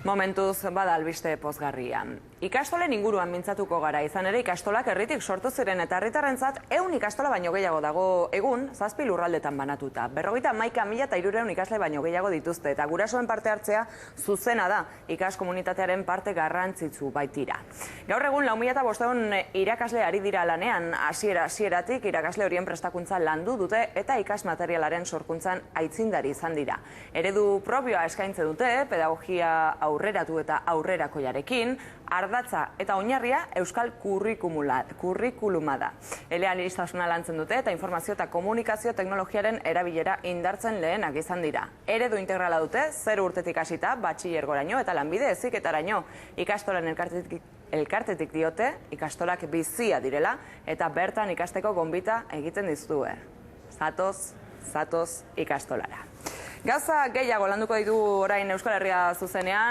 Momentuz bada albiste pozgarria. Ikastolen inguruan mintzatuko gara, izan ere ikastolak herritik sortu ziren eta herritarrentzat 100 ikastola baino gehiago dago egun 7 lurraldetan banatuta. 51.300 ikasle baino gehiago dituzte eta gurasoen parte hartzea zuzena da ikas komunitatearen parte garrantzitsu baitira. Gaur egun 4.500 irakasle ari dira lanean, hasieratik irakasle horien prestakuntza landu dute eta ikas materialaren sorkuntzan aitzindari izan dira. Eredu propioa eskaintze dute, pedagogia aurreratu eta aurrerakoiarekin, ardatza eta oinarria euskal kurrikuluma da. Eleaniztasuna lantzen dute eta informazio eta komunikazio teknologiaren erabilera indartzen lehenak izan dira. Eredu integrala dute, 0 urtetik hasita, batxilergoraino eta lanbide heziketaraino. Ikastolen elkartetik diote, ikastolak bizia direla eta bertan ikasteko gonbita egiten dizue. Zatoz ikastolara. Gauza gehiago landuko ditu orain Euskal Herria zuzenean.